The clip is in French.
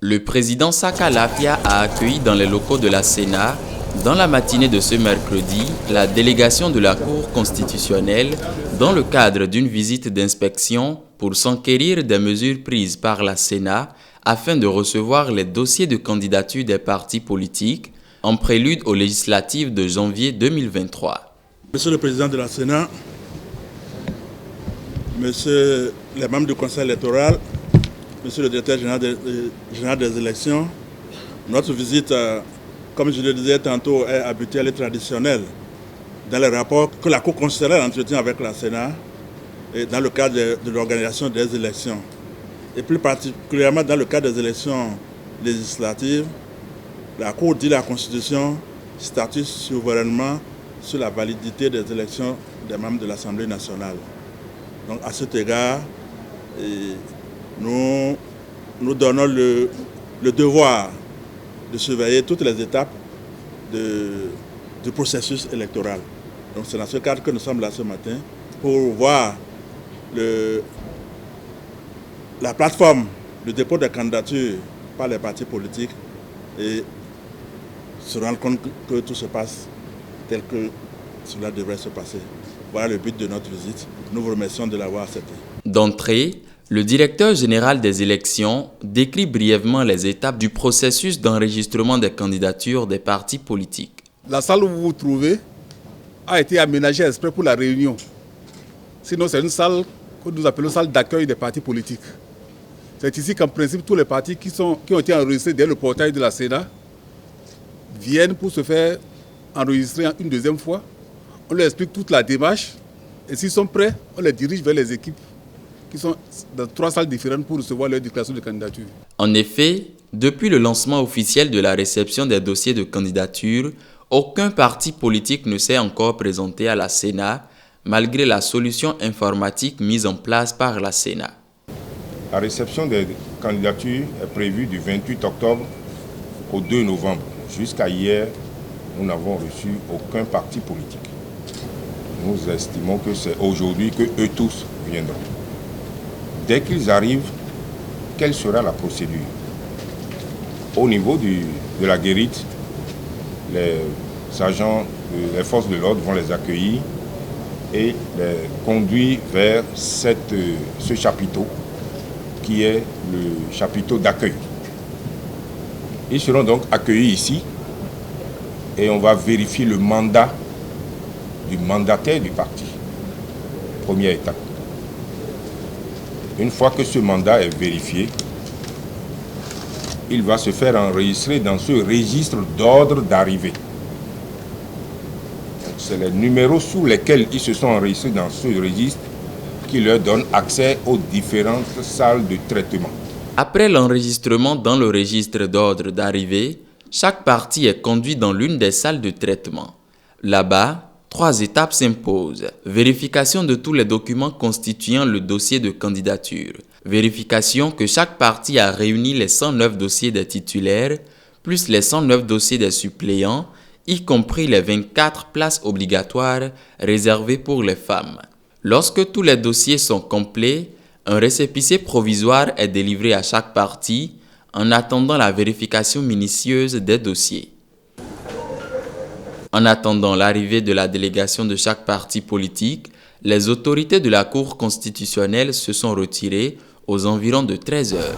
Le président Saka Lafia a accueilli dans les locaux de la Sénat, dans la matinée de ce mercredi, la délégation de la Cour constitutionnelle dans le cadre d'une visite d'inspection pour s'enquérir des mesures prises par la Sénat afin de recevoir les dossiers de candidature des partis politiques en prélude aux législatives de janvier 2023. Monsieur le Président de la Sénat, Monsieur les membres du Conseil électoral, Monsieur le Directeur général des élections, notre visite, comme je le disais tantôt, est habituelle et traditionnelle dans les rapports que la Cour constitutionnelle entretient avec la Sénat et dans le cadre de l'organisation des élections. Et plus particulièrement dans le cadre des élections législatives, la Cour dit la Constitution statue souverainement sur la validité des élections des membres de l'Assemblée nationale. Donc à cet égard, nous donnons le devoir de surveiller toutes les étapes du processus électoral. Donc c'est dans ce cadre que nous sommes là ce matin pour voir la plateforme de dépôt de candidature par les partis politiques et se rendre compte que tout se passe tel que cela devrait se passer. Voilà le but de notre visite. Nous vous remercions de l'avoir accepté. D'entrée, le directeur général des élections décrit brièvement les étapes du processus d'enregistrement des candidatures des partis politiques. La salle où vous vous trouvez a été aménagée exprès pour la réunion. Sinon, c'est une salle que nous appelons salle d'accueil des partis politiques. C'est ici qu'en principe, tous les partis qui ont été enregistrés dès le portail de la Sénat viennent pour se faire enregistrer une deuxième fois. On leur explique toute la démarche et s'ils sont prêts, on les dirige vers les équipes qui sont dans 3 salles différentes pour recevoir leur déclaration de candidature. En effet, depuis le lancement officiel de la réception des dossiers de candidature, aucun parti politique ne s'est encore présenté à la Sénat, malgré la solution informatique mise en place par la Sénat. La réception des candidatures est prévue du 28 octobre au 2 novembre. Jusqu'à hier, nous n'avons reçu aucun parti politique. Nous estimons que c'est aujourd'hui que eux tous viendront. Dès qu'ils arrivent, quelle sera la procédure? Au niveau de la guérite, les agents, les forces de l'ordre vont les accueillir et les conduire vers ce chapiteau qui est le chapiteau d'accueil. Ils seront donc accueillis ici et on va vérifier le mandat du mandataire du parti. Première étape. Une fois que ce mandat est vérifié, il va se faire enregistrer dans ce registre d'ordre d'arrivée. C'est les numéros sous lesquels ils se sont enregistrés dans ce registre qui leur donnent accès aux différentes salles de traitement. Après l'enregistrement dans le registre d'ordre d'arrivée, chaque parti est conduit dans l'une des salles de traitement. Là-bas, 3 étapes s'imposent. Vérification de tous les documents constituant le dossier de candidature. Vérification que chaque parti a réuni les 109 dossiers des titulaires, plus les 109 dossiers des suppléants, y compris les 24 places obligatoires réservées pour les femmes. Lorsque tous les dossiers sont complets, un récépissé provisoire est délivré à chaque parti en attendant la vérification minutieuse des dossiers. En attendant l'arrivée de la délégation de chaque parti politique, les autorités de la Cour constitutionnelle se sont retirées aux environs de 13 heures.